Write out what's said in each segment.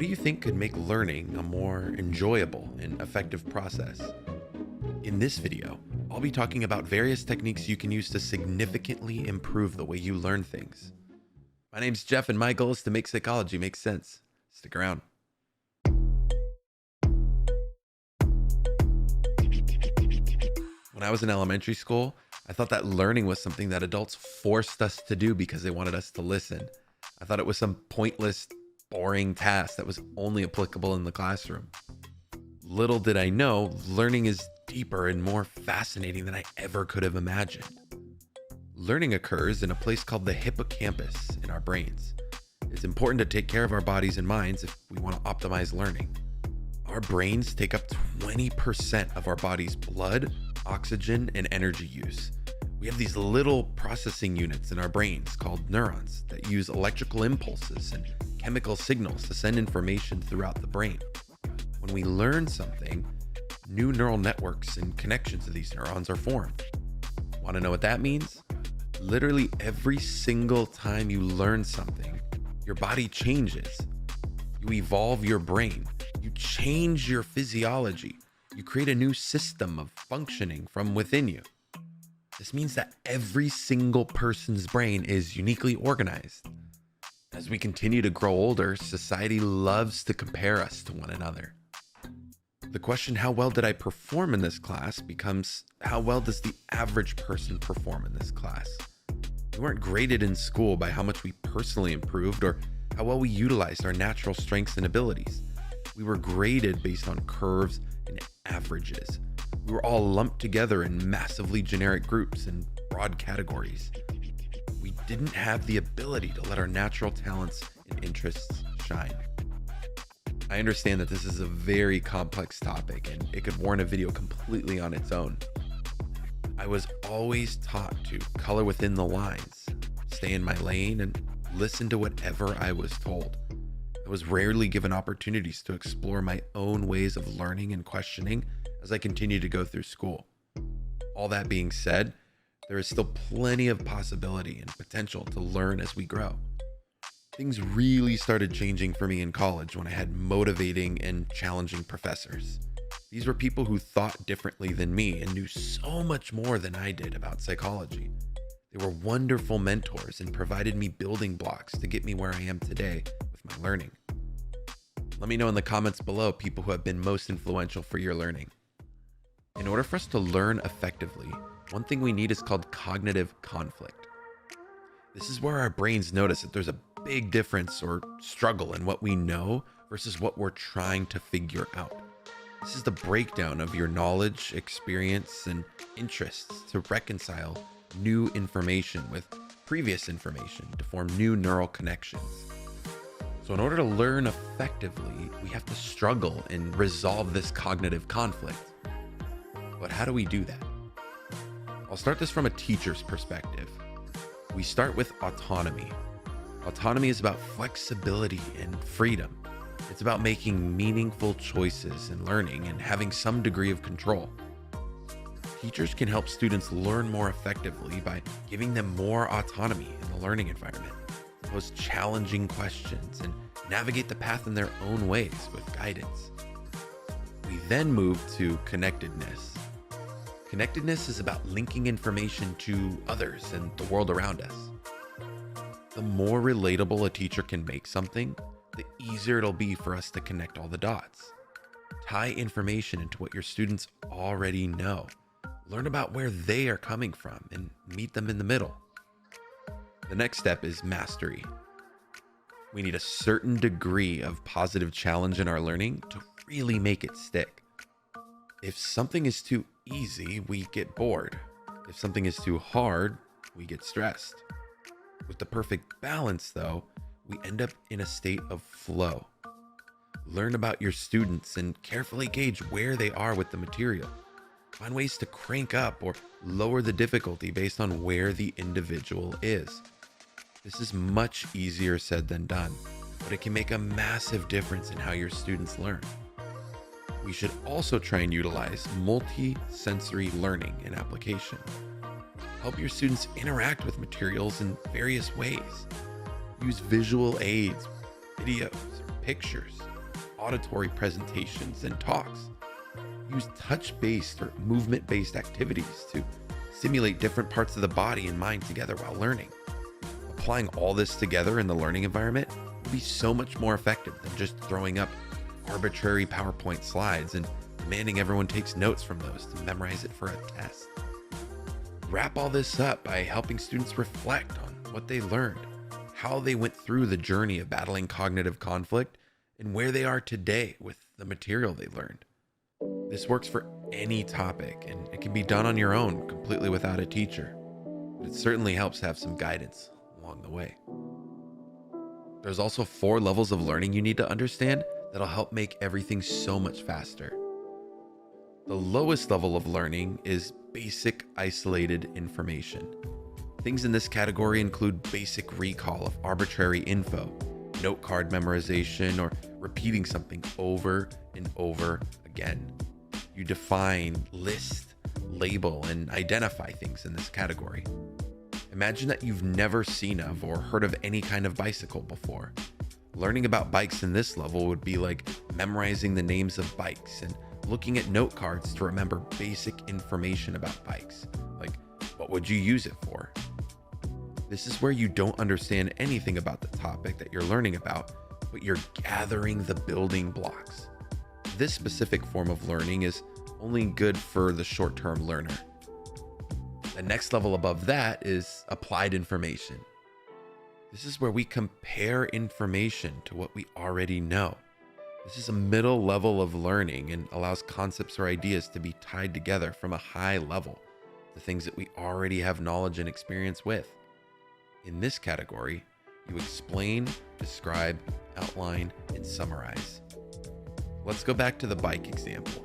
do you think could make learning a more enjoyable and effective process? In this video, I'll be talking about various techniques you can use to significantly improve the way you learn things. My name's Jeff, and my goal is to make psychology make sense. Stick around. When I was in elementary school, I thought that learning was something that adults forced us to do because they wanted us to listen. I thought it was some pointless, boring task that was only applicable in the classroom. Little did I know, learning is deeper and more fascinating than I ever could have imagined. Learning occurs in a place called the hippocampus in our brains. It's important to take care of our bodies and minds if we want to optimize learning. Our brains take up 20% of our body's blood, oxygen, and energy use. We have these little processing units in our brains called neurons that use electrical impulses and chemical signals to send information throughout the brain. When we learn something, new neural networks and connections to these neurons are formed. Want to know what that means? Literally every single time you learn something, your body changes. You evolve your brain. You change your physiology. You create a new system of functioning from within you. This means that every single person's brain is uniquely organized. As we continue to grow older, society loves to compare us to one another. The question, how well did I perform in this class, becomes how well does the average person perform in this class? We weren't graded in school by how much we personally improved or how well we utilized our natural strengths and abilities. We were graded based on curves and averages. We were all lumped together in massively generic groups and broad categories. We didn't have the ability to let our natural talents and interests shine. I understand that this is a very complex topic and it could warrant a video completely on its own. I was always taught to color within the lines, stay in my lane, and listen to whatever I was told. I was rarely given opportunities to explore my own ways of learning and questioning as I continued to go through school. All that being said, there is still plenty of possibility and potential to learn as we grow. Things really started changing for me in college when I had motivating and challenging professors. These were people who thought differently than me and knew so much more than I did about psychology. They were wonderful mentors and provided me building blocks to get me where I am today with my learning. Let me know in the comments below people who have been most influential for your learning. In order for us to learn effectively, one thing we need is called cognitive conflict. This is where our brains notice that there's a big difference or struggle in what we know versus what we're trying to figure out. This is the breakdown of your knowledge, experience, and interests to reconcile new information with previous information to form new neural connections. So in order to learn effectively, we have to struggle and resolve this cognitive conflict. But how do we do that? I'll start this from a teacher's perspective. We start with autonomy. Autonomy is about flexibility and freedom. It's about making meaningful choices in learning and having some degree of control. Teachers can help students learn more effectively by giving them more autonomy in the learning environment, pose challenging questions, and navigate the path in their own ways with guidance. We then move to connectedness. Connectedness is about linking information to others and the world around us. The more relatable a teacher can make something, the easier it'll be for us to connect all the dots. Tie information into what your students already know. Learn about where they are coming from and meet them in the middle. The next step is mastery. We need a certain degree of positive challenge in our learning to really make it stick. If something is too easy, we get bored. If something is too hard, we get stressed. With the perfect balance, though, we end up in a state of flow. Learn about your students and carefully gauge where they are with the material. Find ways to crank up or lower the difficulty based on where the individual is. This is much easier said than done, but it can make a massive difference in how your students learn. We should also try and utilize multi-sensory learning and application. Help your students interact with materials in various ways. Use visual aids, videos, or pictures. auditory presentations and talks. Use touch-based or movement-based activities to simulate different parts of the body and mind together while learning. Applying all this together in the learning environment will be so much more effective than just throwing up arbitrary PowerPoint slides and demanding everyone takes notes from those to memorize it for a test. Wrap all this up by helping students reflect on what they learned, how they went through the journey of battling cognitive conflict, and where they are today with the material they learned. This works for any topic, and it can be done on your own completely without a teacher, but it certainly helps to have some guidance along the way. There's also 4 levels of learning you need to understand that'll help make everything so much faster. The lowest level of learning is basic isolated information. Things in this category include basic recall of arbitrary info, note card memorization, or repeating something over and over again. You define, list, label, and identify things in this category. Imagine that you've never seen of or heard of any kind of bicycle before. Learning about bikes in this level would be like memorizing the names of bikes and looking at note cards to remember basic information about bikes, like what would you use it for? This is where you don't understand anything about the topic that you're learning about, but you're gathering the building blocks. This specific form of learning is only good for the short-term learner. The next level above that is applied information. This is where we compare information to what we already know. This is a middle level of learning and allows concepts or ideas to be tied together from a high level to things that we already have knowledge and experience with. In this category, you explain, describe, outline, and summarize. Let's go back to the bike example.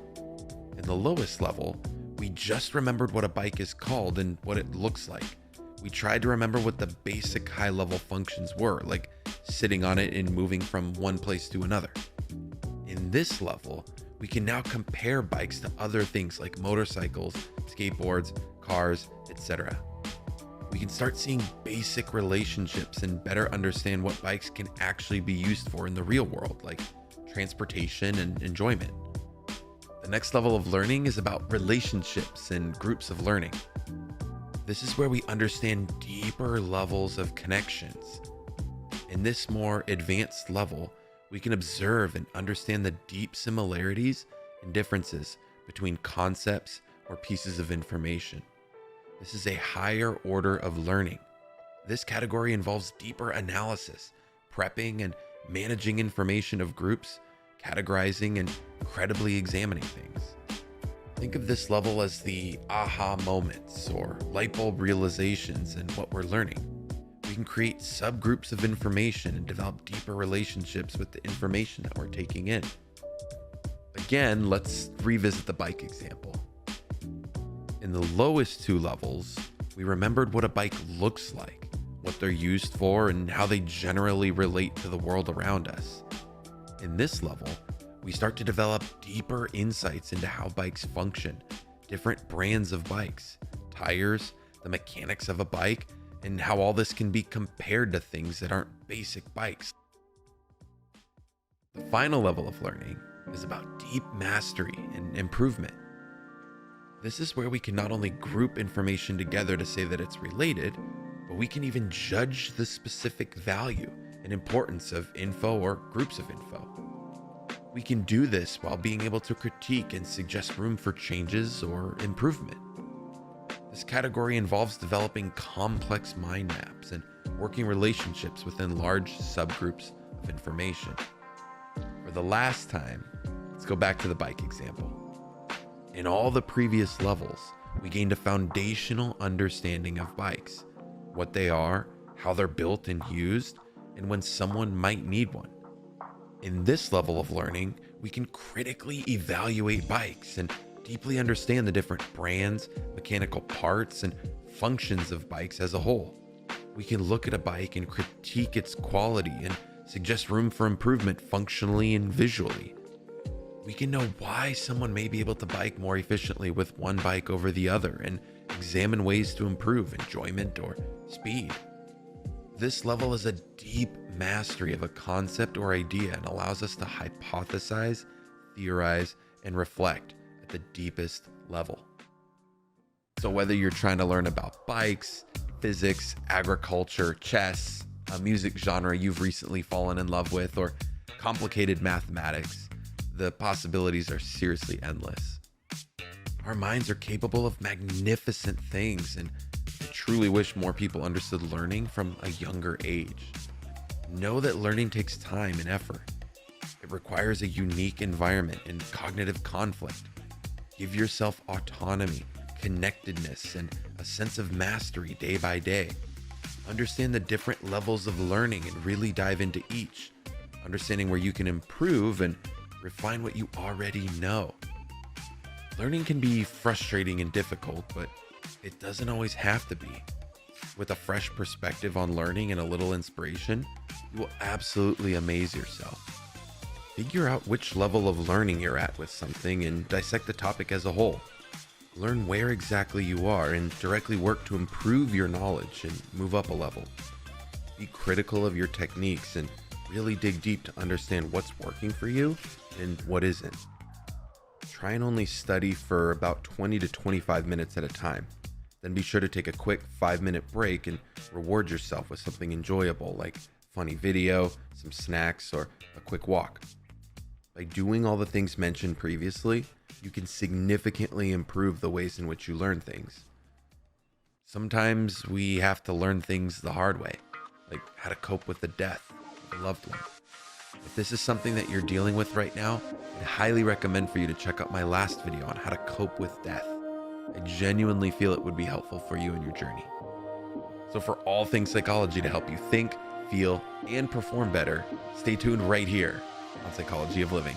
In the lowest level, we just remembered what a bike is called and what it looks like. We tried to remember what the basic high-level functions were, like sitting on it and moving from one place to another. In this level, we can now compare bikes to other things like motorcycles, skateboards, cars, etc. We can start seeing basic relationships and better understand what bikes can actually be used for in the real world, like transportation and enjoyment. The next level of learning is about relationships and groups of learning. This is where we understand deeper levels of connections. In this more advanced level, we can observe and understand the deep similarities and differences between concepts or pieces of information. This is a higher order of learning. This category involves deeper analysis, prepping and managing information of groups, categorizing and credibly examining things. Think of this level as the aha moments or light bulb realizations in what we're learning. We can create subgroups of information and develop deeper relationships with the information that we're taking in. Again, let's revisit the bike example. In the lowest 2 levels, we remembered what a bike looks like, what they're used for, and how they generally relate to the world around us. In this level, we start to develop deeper insights into how bikes function, different brands of bikes, tires, the mechanics of a bike, and how all this can be compared to things that aren't basic bikes. The final level of learning is about deep mastery and improvement. This is where we can not only group information together to say that it's related, but we can even judge the specific value and importance of info or groups of info. We can do this while being able to critique and suggest room for changes or improvement. This category involves developing complex mind maps and working relationships within large subgroups of information. For the last time, let's go back to the bike example. In all the previous levels, we gained a foundational understanding of bikes, what they are, how they're built and used, and when someone might need one. In this level of learning, we can critically evaluate bikes and deeply understand the different brands, mechanical parts, and functions of bikes as a whole. We can look at a bike and critique its quality and suggest room for improvement functionally and visually. We can know why someone may be able to bike more efficiently with one bike over the other and examine ways to improve enjoyment or speed. This level is a deep mastery of a concept or idea and allows us to hypothesize, theorize, and reflect at the deepest level. So whether you're trying to learn about bikes, physics, agriculture, chess, a music genre you've recently fallen in love with, or complicated mathematics, the possibilities are seriously endless. Our minds are capable of magnificent things, and I truly wish more people understood learning from a younger age. Know that learning takes time and effort. It requires a unique environment and cognitive conflict. Give yourself autonomy, connectedness, and a sense of mastery day by day. Understand the different levels of learning and really dive into each, understanding where you can improve and refine what you already know. Learning can be frustrating and difficult, but it doesn't always have to be. With a fresh perspective on learning and a little inspiration, you will absolutely amaze yourself. Figure out which level of learning you're at with something and dissect the topic as a whole. Learn where exactly you are and directly work to improve your knowledge and move up a level. Be critical of your techniques and really dig deep to understand what's working for you and what isn't. Try and only study for about 20 to 25 minutes at a time. Then be sure to take a quick 5-minute break and reward yourself with something enjoyable like funny video, some snacks, or a quick walk. By doing all the things mentioned previously, you can significantly improve the ways in which you learn things. Sometimes we have to learn things the hard way, like how to cope with the death of a loved one. If this is something that you're dealing with right now, I'd highly recommend for you to check out my last video on how to cope with death. I genuinely feel it would be helpful for you in your journey. So for all things psychology to help you think, feel, and perform better, stay tuned right here on Psychology of Living.